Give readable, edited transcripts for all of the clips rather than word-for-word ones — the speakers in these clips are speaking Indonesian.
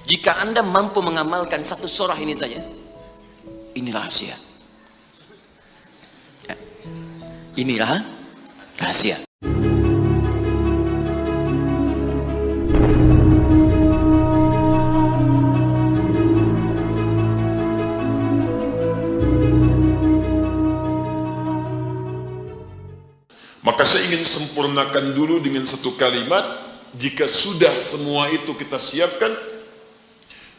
Jika Anda mampu mengamalkan satu surah ini saja, ini rahasia. Inilah rahasia. Maka saya ingin sempurnakan dulu dengan satu kalimat. Jika sudah semua itu kita siapkan,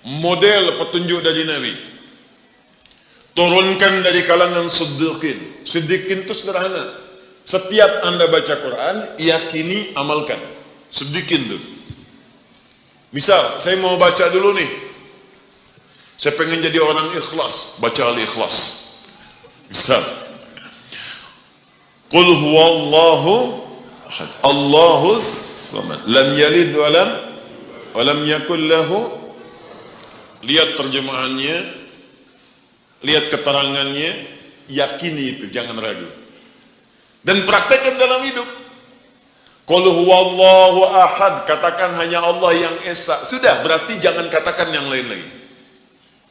model petunjuk dari Nabi, turunkan dari kalangan siddiqin. Siddiqin itu sederhana. Setiap Anda baca Quran, yakini, amalkan. Siddiqin itu. Misal, saya mau baca dulu nih. Saya pengen jadi orang ikhlas, baca Al-Ikhlas. Misal, Qul huwallahu ahad, Allahus samad, lam yalid wa lam yakul lahu. Lihat terjemahannya, lihat keterangannya, yakini itu, jangan ragu. Dan praktekkan dalam hidup. Qul huwallahu ahad, katakan hanya Allah yang esa. Sudah, berarti jangan katakan yang lain lagi.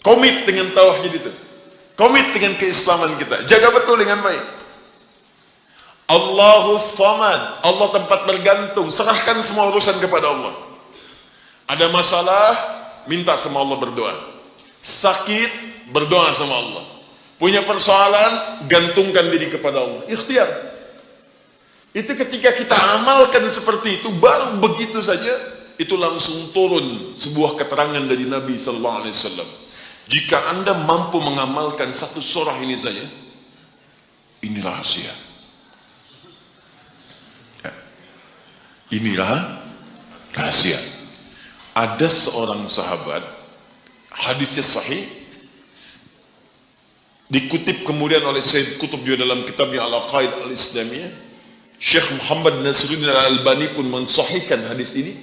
Komit dengan tauhid itu. Komit dengan keislaman kita. Jaga betul dengan baik. Allahus samad, Allah tempat bergantung. Serahkan semua urusan kepada Allah. Ada masalah, minta sama Allah, berdoa. Sakit, berdoa sama Allah. Punya persoalan, gantungkan diri kepada Allah. Ikhtiar. Itu ketika kita amalkan seperti itu, baru begitu saja, itu langsung turun sebuah keterangan dari Nabi SAW. Jika Anda mampu mengamalkan satu surah ini saja, ini rahasia. Inilah rahasia. Ada seorang sahabat, hadisnya sahih, dikutip kemudian oleh Syed Qutb juga dalam kitabnya Al-Aqaid Al-Islamiyah. Syekh Muhammad Nasruddin Al-Albani pun mensahihkan hadis ini.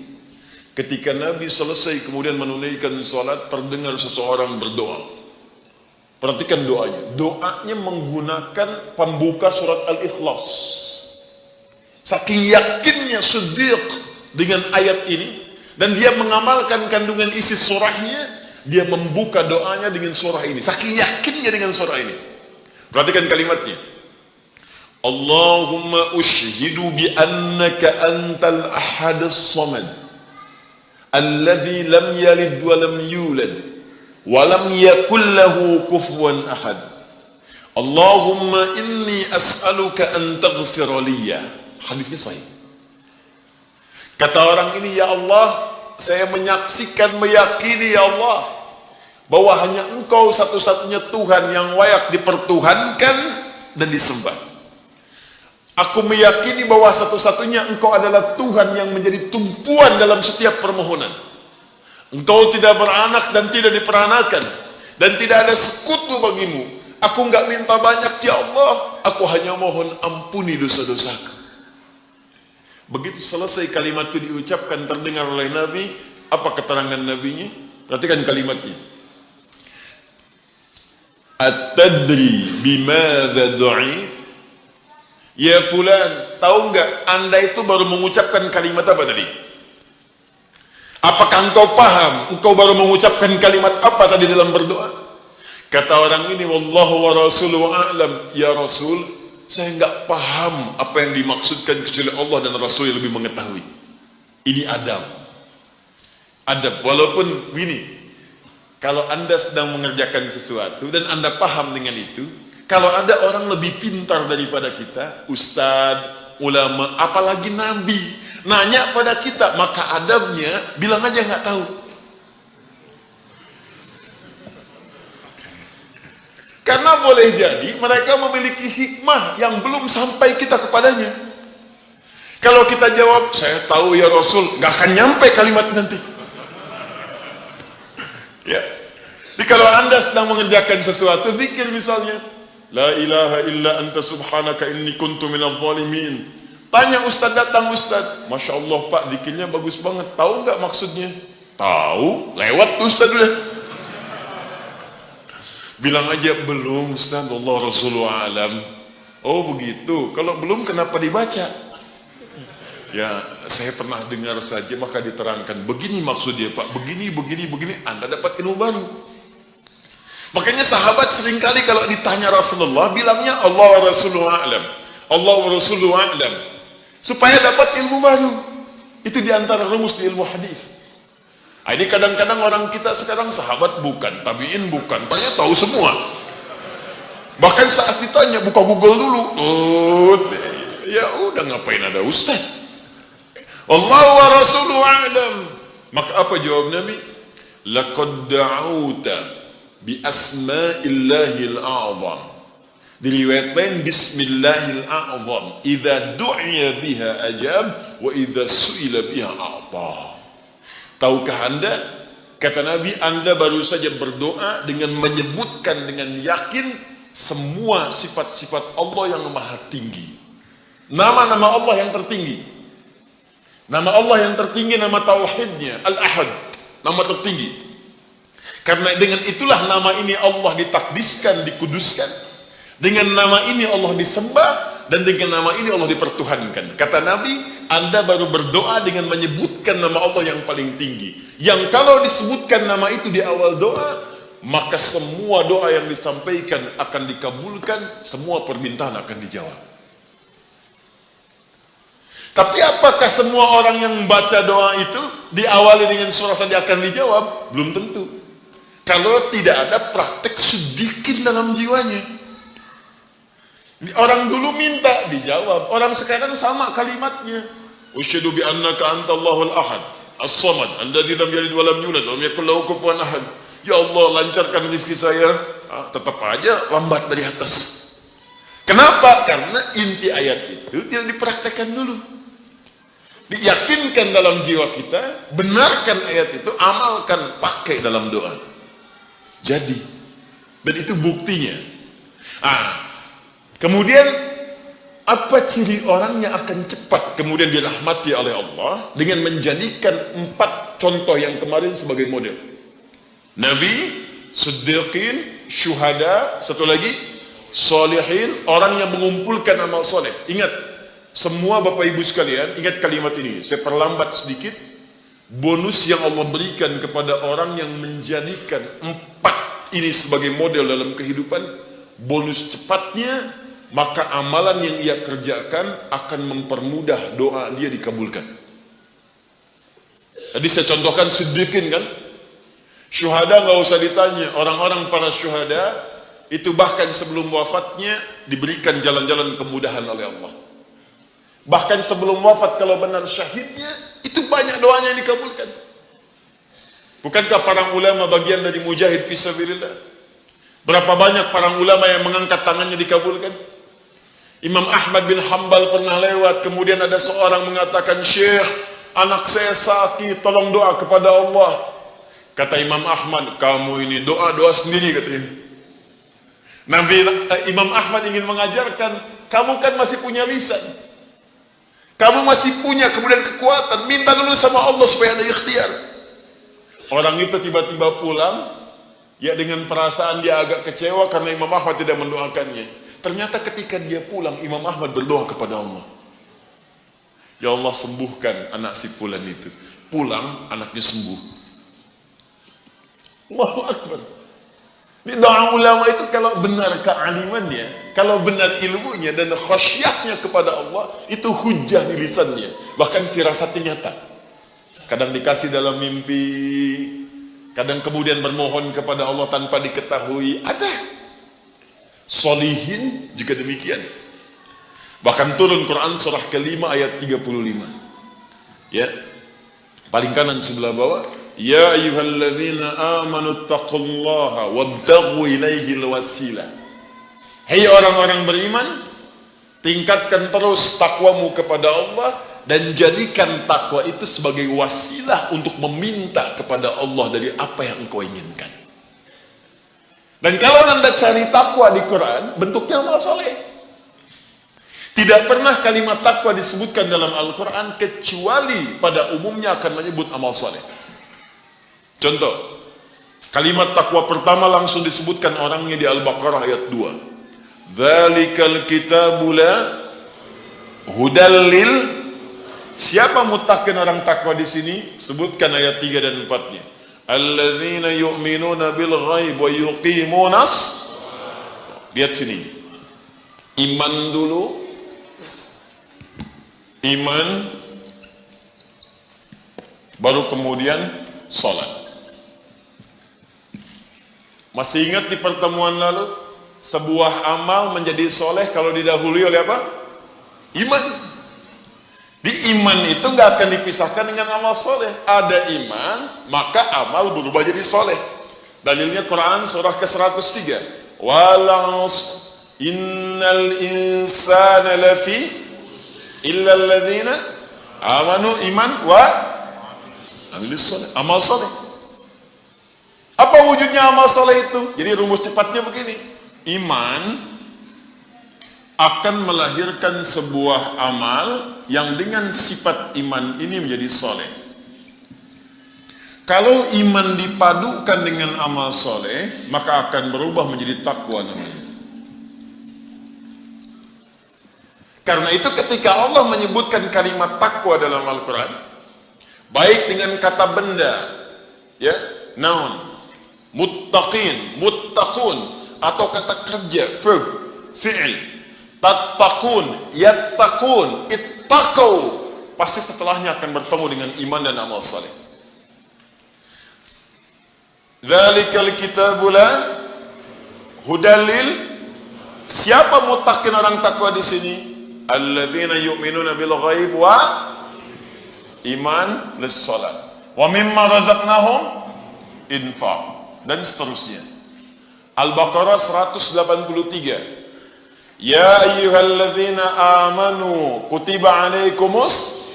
Ketika Nabi selesai kemudian menunaikan salat, terdengar seseorang berdoa. Perhatikan doanya. Doanya menggunakan pembuka surat Al-Ikhlas. Saking yakinnya Siddiq dengan ayat ini, dan dia mengamalkan kandungan isi surahnya, dia membuka doanya dengan surah ini. Saking yakinnya dengan surah ini. Perhatikan kalimatnya. Allahumma ushhidu bi annaka antal ahadus samad, alladhi lam yalid wa lam yulad, wa lam yakul lahu kufuwan ahad. Allahumma inni as'aluka an taghfira liya. Hadisnya sahih. Kata orang ini, ya Allah, saya menyaksikan, meyakini ya Allah, bahwa hanya Engkau satu-satunya Tuhan yang layak dipertuhankan dan disembah. Aku meyakini bahwa satu-satunya Engkau adalah Tuhan yang menjadi tumpuan dalam setiap permohonan. Engkau tidak beranak dan tidak diperanakan, dan tidak ada sekutu bagimu. Aku enggak minta banyak ya Allah, aku hanya mohon ampuni dosa-dosaku. Begitu selesai kalimat itu diucapkan, terdengar oleh Nabi. Apa keterangan Nabinya? Perhatikan kalimatnya. At-tadri bimadza du'i? Ya fulan, tahu enggak Anda itu baru mengucapkan kalimat apa tadi? Apakah engkau paham? Engkau baru mengucapkan kalimat apa tadi dalam berdoa? Kata orang ini, wallahu wa rasuluhu a'lam. Ya Rasul, saya enggak paham apa yang dimaksudkan kecuali Allah dan Rasul yang lebih mengetahui. Ini adab. Adab. Walaupun gini, kalau Anda sedang mengerjakan sesuatu dan Anda paham dengan itu, kalau ada orang lebih pintar daripada kita, ustadz, ulama, apalagi nabi, nanya pada kita, maka adabnya bilang aja nggak tahu. Karena boleh jadi mereka memiliki hikmah yang belum sampai kita kepadanya. Kalau kita jawab, saya tahu ya Rasul, nggak akan nyampe kalimat nanti. Ya. Jadi kalau Anda sedang mengerjakan sesuatu, zikir misalnya, la ilaha illa anta subhanaka inni kuntu minadh dhalimin. Tanya ustaz, datang ustaz, masya Allah pak, zikirnya bagus banget. Tahu nggak maksudnya? Tahu, lewat ustaz dulu. Bilang aja belum ustaz, Allah Rasulullah alam. Oh begitu. Kalau belum kenapa dibaca? Ya, saya pernah dengar saja maka diterangkan. Begini maksudnya Pak, begini, Anda dapat ilmu baru. Makanya sahabat seringkali kalau ditanya Rasulullah, bilangnya Allah wa Rasuluhu a'lam. Allah wa Rasuluhu a'lam. Supaya dapat ilmu baru. Itu diantara rumus di ilmu hadis. Ini kadang-kadang orang kita sekarang sahabat bukan, tabiin bukan, tanya tahu semua. Bahkan saat ditanya buka Google dulu. Ya udah, ngapain ada ustaz? Allah wa Rasuluhu a'lam. Maka apa jawab Nabi? Laqad da'auta bi asma'illahil a'zam. Diriwayatkan bismillahil a'zam. Idza du'iya biha ajab wa idza su'ila biha a'ta. Tahukah Anda, kata Nabi, Anda baru saja berdoa dengan menyebutkan dengan yakin semua sifat-sifat Allah yang maha tinggi. Nama-nama Allah yang tertinggi. Nama Allah yang tertinggi, nama tauhidnya, Al-Ahad, nama tertinggi. Karena dengan itulah nama ini Allah ditakdiskan, dikuduskan. Dengan nama ini Allah disembah, dan dengan nama ini Allah dipertuhankan. Kata Nabi, Anda baru berdoa dengan menyebutkan nama Allah yang paling tinggi. Yang kalau disebutkan nama itu di awal doa, maka semua doa yang disampaikan akan dikabulkan, semua permintaan akan dijawab. Tapi apakah semua orang yang baca doa itu diawali dengan surah tadi akan dijawab? Belum tentu. Kalau tidak ada praktek sedikit dalam jiwanya. Orang dulu minta dijawab, orang sekarang sama kalimatnya. Usyhadu bi annaka antallahul ahad, as-samad, alladzi lam yalid wa lam yulad wa lam yakul lahu kufuwan ahad. Ya Allah, lancarkan rezeki saya. Tetap aja lambat dari atas. Kenapa? Karena inti ayat itu tidak dipraktekkan dulu. Diyakinkan dalam jiwa kita, benarkan ayat itu, amalkan, pakai dalam doa. Jadi, dan itu buktinya. Kemudian apa ciri orang yang akan cepat kemudian dirahmati oleh Allah dengan menjadikan 4 contoh yang kemarin sebagai model? Nabi, Siddiqin, Syuhada, satu lagi Sholihin, orang yang mengumpulkan amal soleh. Ingat, semua Bapak Ibu sekalian, ingat kalimat ini. Saya perlambat sedikit. Bonus yang Allah berikan kepada orang yang menjadikan 4 ini sebagai model dalam kehidupan, bonus cepatnya, maka amalan yang ia kerjakan akan mempermudah doa dia dikabulkan. Tadi saya contohkan Siddiqin kan. Syuhada nggak usah ditanya. Orang-orang para syuhada itu bahkan sebelum wafatnya diberikan jalan-jalan kemudahan oleh Allah. Bahkan sebelum wafat kalau benar syahidnya, itu banyak doanya yang dikabulkan. Bukankah para ulama bagian dari mujahid fisabilillah? Berapa banyak para ulama yang mengangkat tangannya dikabulkan? Imam Ahmad bin Hanbal pernah lewat, kemudian ada seorang mengatakan, Syekh, anak saya sakit, tolong doa kepada Allah. Kata Imam Ahmad, kamu ini doa-doa sendiri katanya. Imam Ahmad ingin mengajarkan, kamu kan masih punya lisan. Kamu masih punya kemudian kekuatan, minta dulu sama Allah supaya ada ikhtiar. Orang itu tiba-tiba pulang, ya dengan perasaan dia agak kecewa karena Imam Ahmad tidak mendoakannya. Ternyata ketika dia pulang, Imam Ahmad berdoa kepada Allah. Ya Allah, sembuhkan anak si fulan itu. Pulang, anaknya sembuh. Allahu Akbar. Ini doa ulama itu kalau benar kealimannya, kalau benar ilmunya dan khasyahnya kepada Allah, itu hujah di lisannya. Bahkan firasatnya nyata. Kadang dikasih dalam mimpi, kadang kemudian bermohon kepada Allah tanpa diketahui. Ada. Sholihin juga demikian. Bahkan turun Quran surah ke-5 ayat 35. Ya. Paling kanan sebelah bawah. Ya ayyuhalladzina amanu taqullaha wabtaghu ilaihil wasilah. Hei orang-orang beriman, tingkatkan terus takwamu kepada Allah dan jadikan takwa itu sebagai wasilah untuk meminta kepada Allah dari apa yang engkau inginkan. Dan kalau Anda cari takwa di Quran, bentuknya amal soleh. Tidak pernah kalimat takwa disebutkan dalam Al-Quran kecuali pada umumnya akan menyebut amal soleh. Contoh, kalimat takwa pertama langsung disebutkan orangnya di Al-Baqarah ayat 2. Dzalikal kitabu la hudal lil Siapa muttaqin orang takwa di sini? Sebutkan ayat 3 dan 4-nya. Alladzina yu'minuna bil ghaib wa yuqimunas. Lihat sini. Iman dulu. Iman baru kemudian sholat. Masih ingat di pertemuan lalu, sebuah amal menjadi soleh kalau didahului oleh apa? Iman. Di iman itu nggak akan dipisahkan dengan amal soleh. Ada iman, maka amal berubah jadi soleh. Dalilnya Quran surah ke-103. Walas innal insana lafi illa alladzina amanu iman wa amilus soleh. Amal soleh. Apa wujudnya amal soleh itu? Jadi rumus cepatnya begini. Iman akan melahirkan sebuah amal yang dengan sifat iman ini menjadi soleh. Kalau iman dipadukan dengan amal soleh, maka akan berubah menjadi takwa namanya. Karena itu ketika Allah menyebutkan kalimat takwa dalam Al-Quran, baik dengan kata benda, ya, noun, muttaqin, muttaqun, atau kata kerja, verb, fi'il, tattaqun, yattaqun, ittaqau, pasti setelahnya akan bertemu dengan iman dan amal saleh. Dzalikal kitabu la hudalil. Siapa muttaqin orang takwa di sini? Alladzina yu'minuna bil ghaib wa iman lis salat wa mimma razaqnahum infaq, dan seterusnya. Al-Baqarah 183. Ya ayyuhalladzina amanu kutiba alaikumus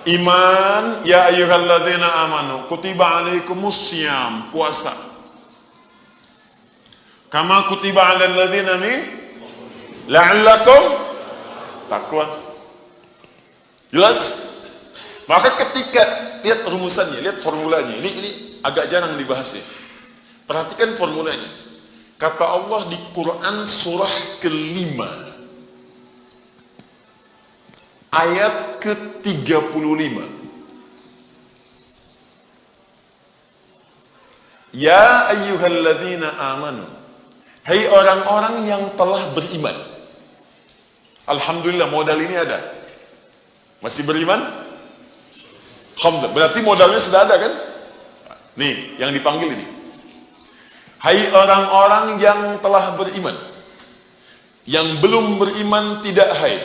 iman, ya ayyuhalladzina amanu kutiba alaikumus syiyam, puasa. Kama kutiba alal ladzina min la'allakum takwa. Jelas? Maka ketika lihat rumusannya, lihat formulanya, ini agak jarang dibahas ya. Perhatikan formulanya. Kata Allah di Quran surah ke-5 ayat ke-35. Ya ayyuhalladzina amanu. Hai orang-orang yang telah beriman. Alhamdulillah modal ini ada. Masih beriman? Alhamdulillah. Berarti modalnya sudah ada kan? Nih, yang dipanggil ini. Hai orang-orang yang telah beriman. Yang belum beriman tidak hai.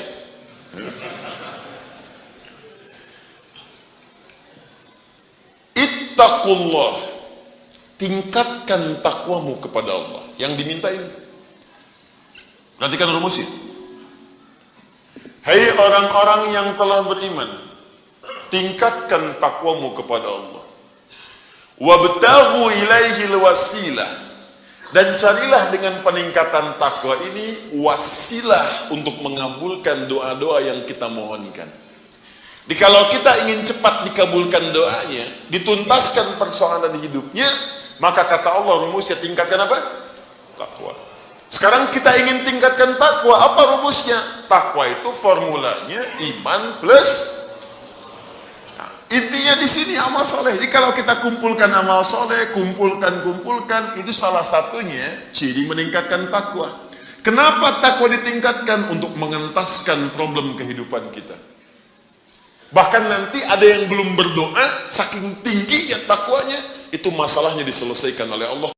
Ittaqullah. Tingkatkan takwamu kepada Allah. Yang diminta ini. Perhatikan rumusnya. Hai orang-orang yang telah beriman, tingkatkan takwamu kepada Allah. Wabtaghu ilaihil wasilah, dan carilah dengan peningkatan takwa ini wasilah untuk mengabulkan doa-doa yang kita mohonkan. Jadi kalau kita ingin cepat dikabulkan doanya, dituntaskan persoalan hidupnya, maka kata Allah rumusnya tingkatkan apa? Takwa. Sekarang kita ingin tingkatkan takwa, apa rumusnya? Takwa itu formulanya iman plus. Nah, intinya di sini amal soleh. Jadi kalau kita kumpulkan amal soleh, kumpulkan, itu salah satunya ciri meningkatkan takwa. Kenapa takwa ditingkatkan? Untuk mengentaskan problem kehidupan kita. Bahkan nanti ada yang belum berdoa, saking tinggi ya takwanya, itu masalahnya diselesaikan oleh Allah.